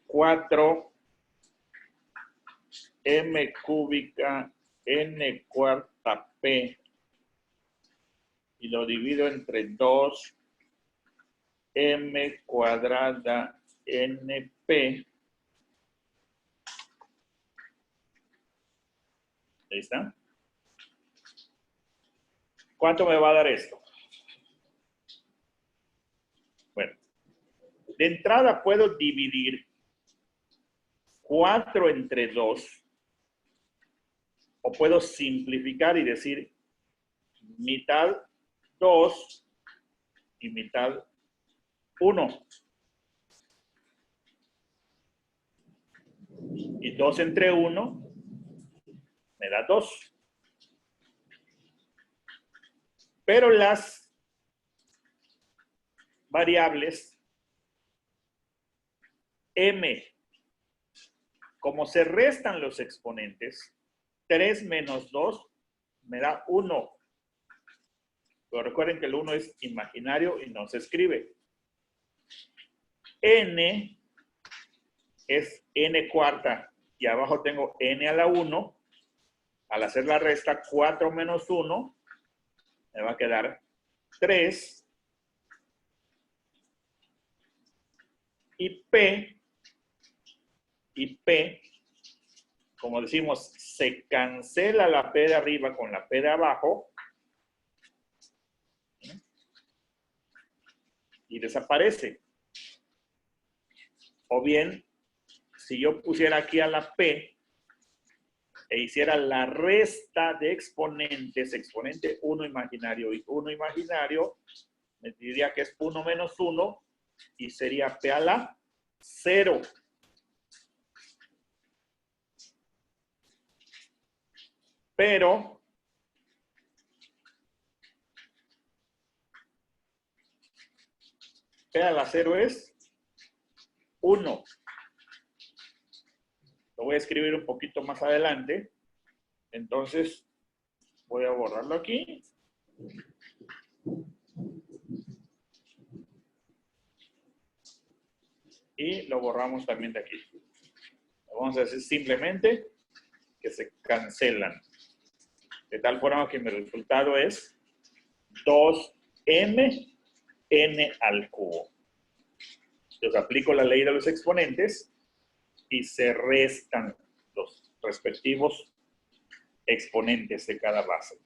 4 m cúbica n cuarta p y lo divido entre 2 m cuadrada np. Ahí está. ¿Cuánto me va a dar esto? De entrada puedo dividir 4 entre 2, o puedo simplificar y decir mitad 2 y mitad 1. Y 2 entre 1 me da 2. Pero las variables m, como se restan los exponentes, 3 menos 2 me da 1. Pero recuerden que el 1 es imaginario y no se escribe. N es n cuarta y abajo tengo n a la 1. Al hacer la resta, 4 menos 1 me va a quedar 3. Y P, como decimos, se cancela la P de arriba con la P de abajo y desaparece. O bien, si yo pusiera aquí a la P e hiciera la resta de exponentes, exponente 1 imaginario y 1 imaginario, me diría que es 1 menos 1 y sería P a la 0. Pero P a la 0 es 1. Lo voy a escribir un poquito más adelante. Entonces, voy a borrarlo aquí. Y lo borramos también de aquí. Vamos a decir simplemente que se cancelan. De tal forma que mi resultado es 2m n al cubo. Entonces aplico la ley de los exponentes y se restan los respectivos exponentes de cada base.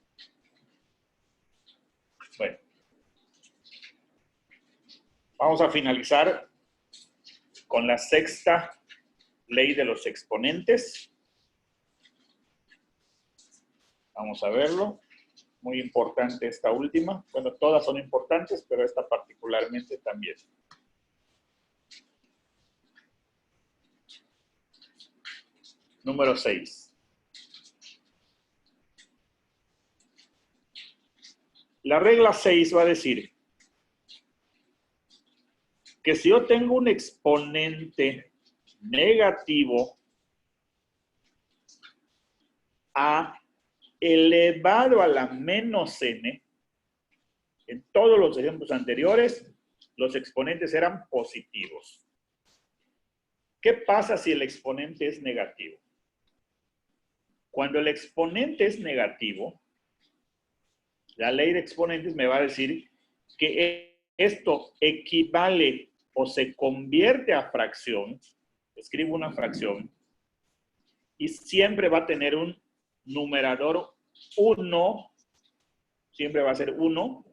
Bueno, vamos a finalizar con la sexta ley de los exponentes. Vamos a verlo. Muy importante esta última. Bueno, todas son importantes, pero esta particularmente también. Número 6. La regla 6 va a decir que si yo tengo un exponente negativo a elevado a la menos n, en todos los ejemplos anteriores, los exponentes eran positivos. ¿Qué pasa si el exponente es negativo? Cuando el exponente es negativo, la ley de exponentes me va a decir que esto equivale o se convierte a fracción. Escribo una fracción y siempre va a tener un numerador 1, siempre va a ser 1,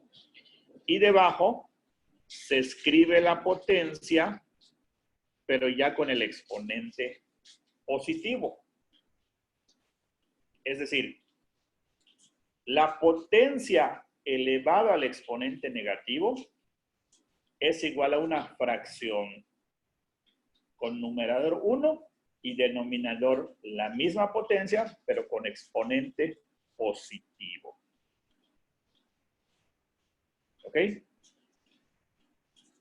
y debajo se escribe la potencia, pero ya con el exponente positivo. Es decir, la potencia elevada al exponente negativo es igual a una fracción con numerador 1 y denominador la misma potencia, pero con exponente positivo. ¿Ok?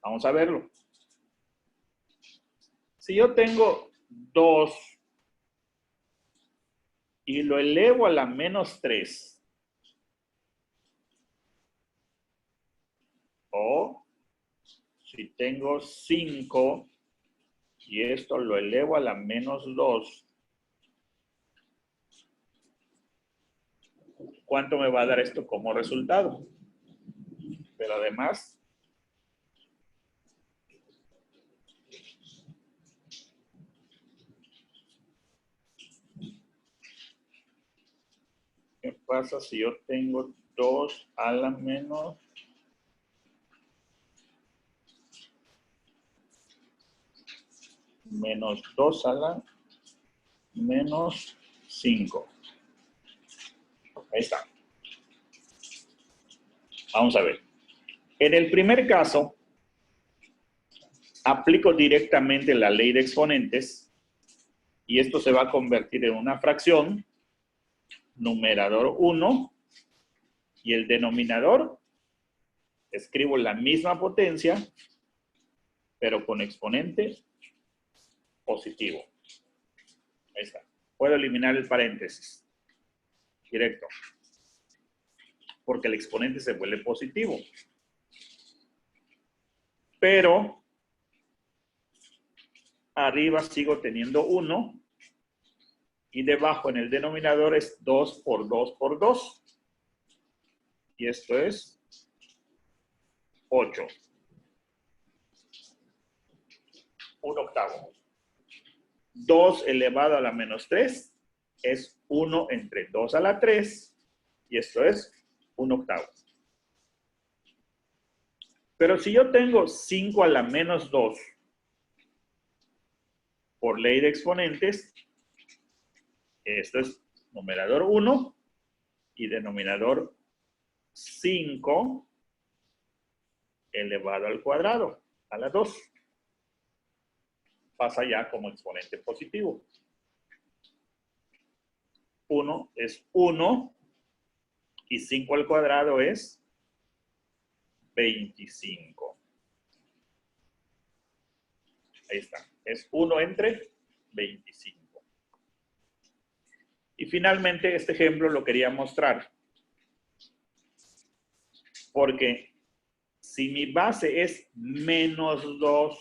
Vamos a verlo. Si yo tengo 2 y lo elevo a la menos 3, o si tengo 5 y esto lo elevo a la menos 2, ¿cuánto me va a dar esto como resultado? Pero además, ¿qué pasa si yo tengo 2 a la menos menos 2 a la menos 5. Ahí está. Vamos a ver. En el primer caso, aplico directamente la ley de exponentes y esto se va a convertir en una fracción, numerador 1, y el denominador, escribo la misma potencia, pero con exponente positivo. Ahí está. Puedo eliminar el paréntesis. Directo. Porque el exponente se vuelve positivo. Pero arriba sigo teniendo 1 y debajo en el denominador es 2 por 2 por 2. Y esto es 8. 1/8. 2 elevado a la menos 3 es 1 entre 2 a la 3 y esto es 1/8. Pero si yo tengo 5 a la menos 2 por ley de exponentes, esto es numerador 1 y denominador 5 elevado al cuadrado, a la 2. Pasa ya como exponente positivo. 1 es 1 y 5 al cuadrado es 25. Ahí está. Es 1 entre 25. Y finalmente este ejemplo lo quería mostrar. Porque si mi base es menos 2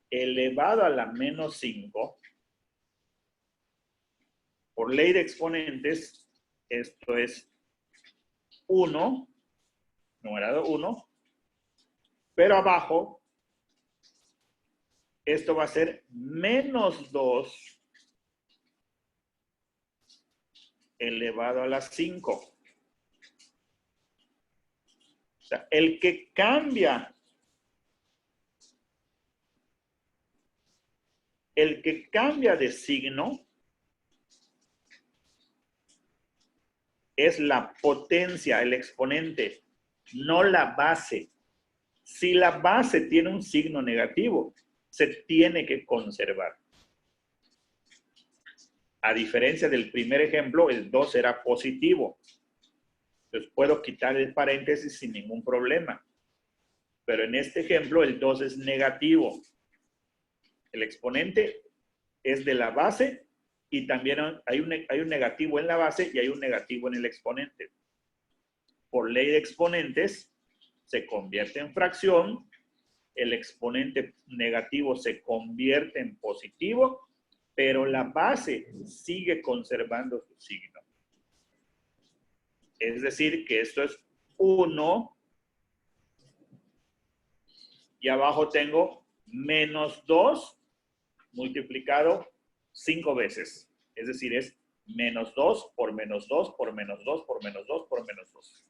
elevado a la menos 5, por ley de exponentes, esto es 1, numerador 1, pero abajo, esto va a ser menos 2 elevado a la 5. O sea, el que cambia de signo es la potencia, el exponente, no la base. Si la base tiene un signo negativo, se tiene que conservar. A diferencia del primer ejemplo, el 2 era positivo. Entonces puedo quitar el paréntesis sin ningún problema. Pero en este ejemplo, el 2 es negativo. El exponente es de la base y también hay un negativo en la base y hay un negativo en el exponente. Por ley de exponentes, se convierte en fracción, el exponente negativo se convierte en positivo, pero la base sigue conservando su signo. Es decir, que esto es 1 y abajo tengo menos 2 multiplicado 5 veces. Es decir, es menos 2 por menos 2 por menos 2 por menos 2 por menos 2.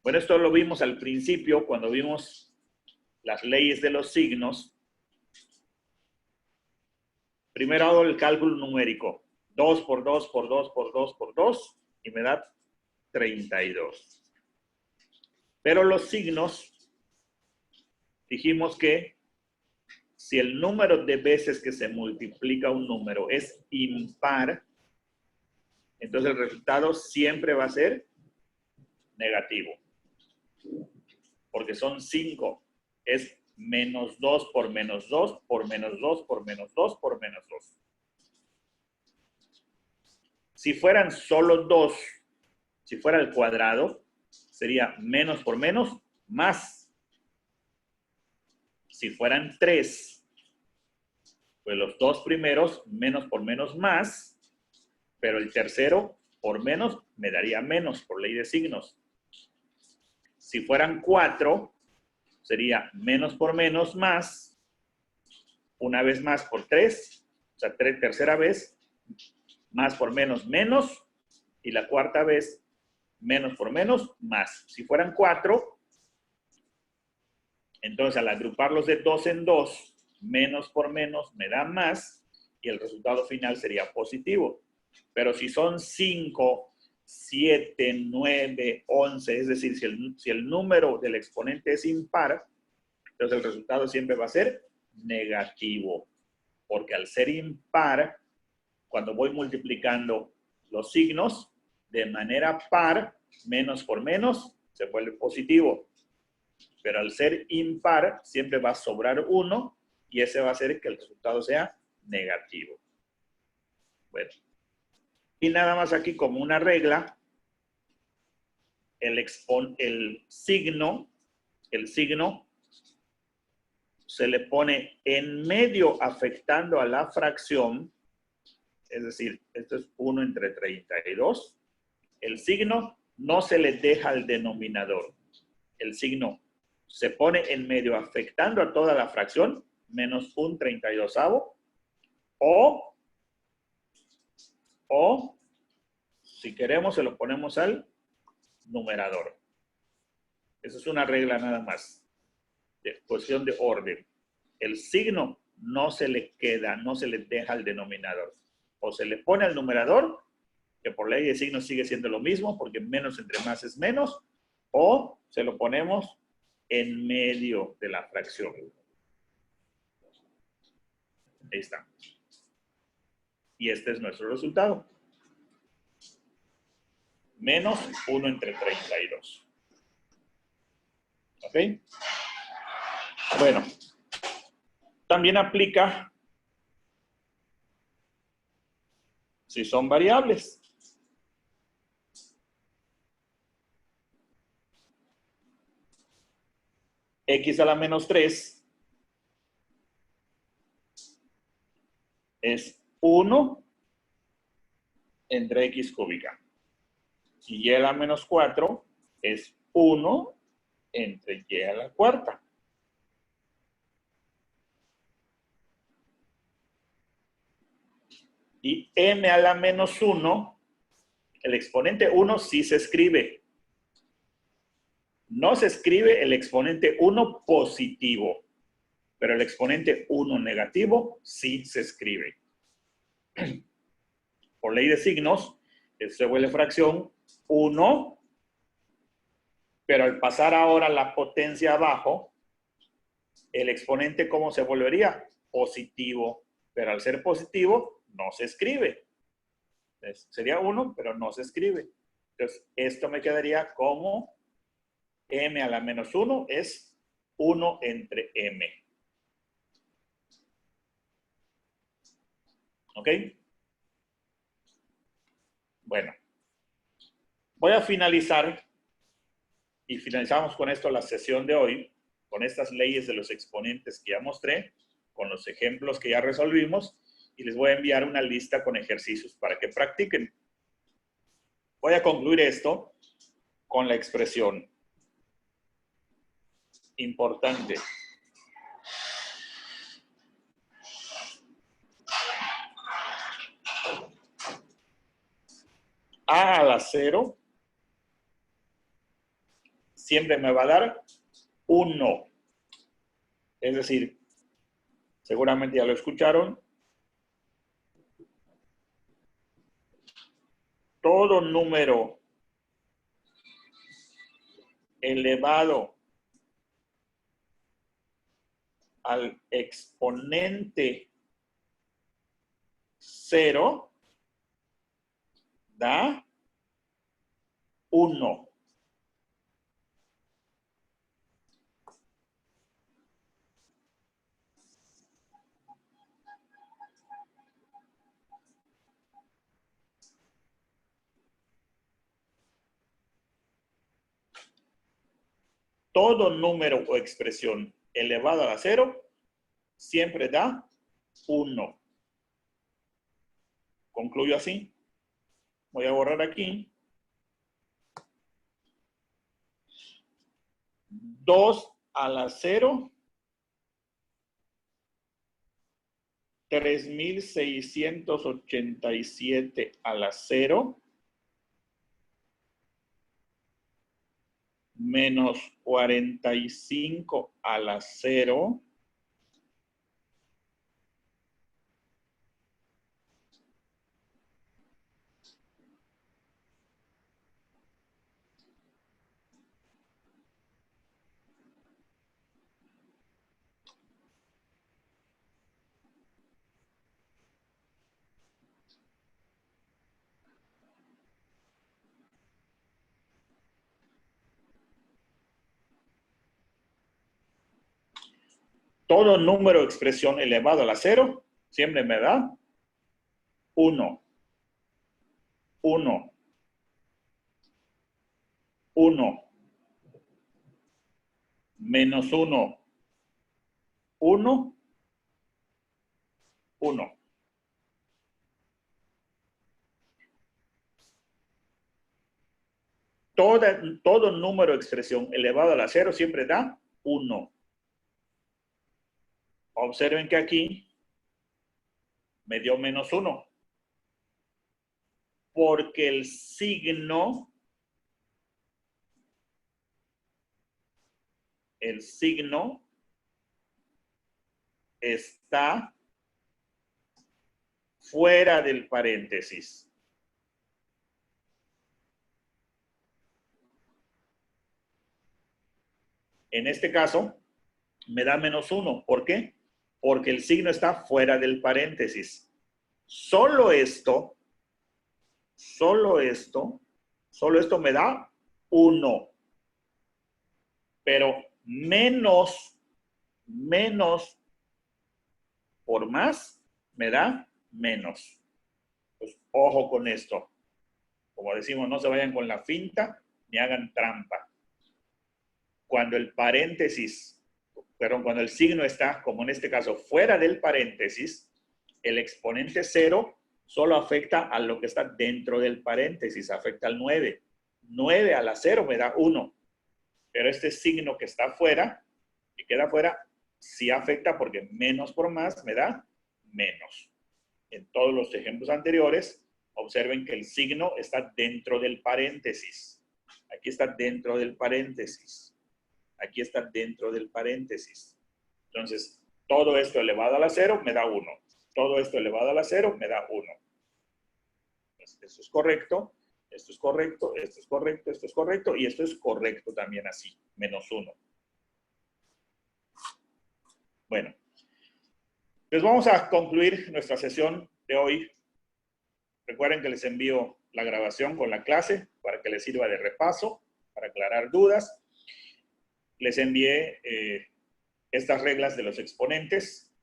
Bueno, esto lo vimos al principio cuando vimos las leyes de los signos. Primero hago el cálculo numérico. 2 por 2 por 2 por 2 por 2 y me da 32. Pero los signos, dijimos que si el número de veces que se multiplica un número es impar, entonces el resultado siempre va a ser negativo. Porque son 5. Es menos 2 por menos 2 por menos 2 por menos 2 por menos 2. Si fueran solo 2, si fuera al cuadrado, sería menos por menos, más. Si fueran 3, pues los dos primeros, menos por menos, más, pero el tercero, por menos, me daría menos por ley de signos. Si fueran 4, sería menos por menos, más, una vez más por 3, o sea, tercera vez, más por menos, menos, y la cuarta vez, menos por menos, más. Si fueran 4, entonces al agruparlos de 2 en 2, menos por menos me da más y el resultado final sería positivo. Pero si son 5, 7, 9, 11, es decir, si el número del exponente es impar, entonces el resultado siempre va a ser negativo. Porque al ser impar, cuando voy multiplicando los signos de manera par, menos por menos, se vuelve positivo. Pero al ser impar, siempre va a sobrar 1 y ese va a hacer que el resultado sea negativo. Bueno. Y nada más aquí como una regla, el signo se le pone en medio afectando a la fracción, es decir, esto es 1 entre 32. El signo no se le deja al denominador. El signo se pone en medio afectando a toda la fracción, menos un 32avo, o si queremos se lo ponemos al numerador. Esa es una regla nada más, de cuestión de orden. El signo no se le queda, no se le deja al denominador. O se le pone al numerador, que por ley de signos sigue siendo lo mismo, porque menos entre más es menos, o se lo ponemos en medio de la fracción. Ahí está. Y este es nuestro resultado. Menos 1 entre 32. ¿Ok? Bueno. También aplica si son variables. X a la menos 3 es 1 entre X cúbica. Y Y a la menos 4 es 1 entre Y a la cuarta. Y M a la menos 1, el exponente 1 sí se escribe. No se escribe el exponente 1 positivo, pero el exponente 1 negativo sí se escribe. Por ley de signos, se vuelve fracción 1, pero al pasar ahora la potencia abajo, el exponente ¿cómo se volvería? Positivo, pero al ser positivo no se escribe. Entonces, sería 1, pero no se escribe. Entonces, esto me quedaría como M a la menos 1 es 1 entre M. ¿Ok? Bueno. Voy a finalizar, y finalizamos con esto la sesión de hoy, con estas leyes de los exponentes que ya mostré, con los ejemplos que ya resolvimos, y les voy a enviar una lista con ejercicios para que practiquen. Voy a concluir esto con la expresión importante. A la 0 siempre me va a dar 1. Es decir, seguramente ya lo escucharon, todo número elevado al exponente 0 da 1. Todo número o expresión elevado a la 0 siempre da 1. Concluyo así. Voy a borrar aquí. 2 a la 0. 3687 a la 0. Menos 45 a la 0. todo número de expresión elevado a la 0 siempre me da 1. 1. 1. Menos 1. 1. 1. Todo número de expresión elevado a la 0 siempre da 1. Observen que aquí me dio menos 1. Porque el signo está fuera del paréntesis. En este caso, me da menos 1. ¿Por qué? Porque el signo está fuera del paréntesis. Solo esto me da 1. Pero menos por más me da menos. Pues ojo con esto. Como decimos, no se vayan con la finta ni hagan trampa. Cuando el signo está, como en este caso, fuera del paréntesis, el exponente 0 solo afecta a lo que está dentro del paréntesis, afecta al 9. 9 a la 0 me da 1. Pero este signo que está fuera, que queda fuera, sí afecta porque menos por más me da menos. En todos los ejemplos anteriores, observen que el signo está dentro del paréntesis. Aquí está dentro del paréntesis. Aquí está dentro del paréntesis. Entonces, todo esto elevado a la 0 me da 1. Todo esto elevado a la 0 me da 1. Entonces, esto es correcto, esto es correcto, esto es correcto, esto es correcto, y esto es correcto también así, menos 1. Bueno, pues vamos a concluir nuestra sesión de hoy. Recuerden que les envío la grabación con la clase para que les sirva de repaso, para aclarar dudas. Les envié estas reglas de los exponentes.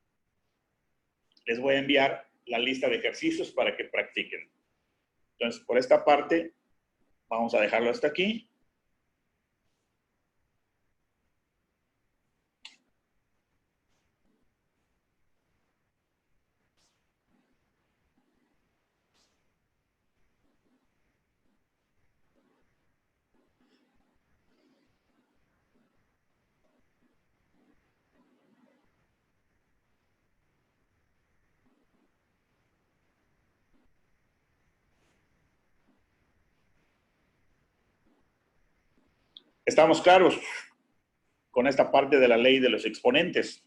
Les voy a enviar la lista de ejercicios para que practiquen. Entonces, por esta parte, vamos a dejarlo hasta aquí. ¿Estamos claros con esta parte de la ley de los exponentes?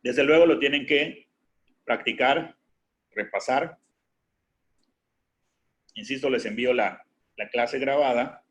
Desde luego lo tienen que practicar, repasar. Insisto, les envío la clase grabada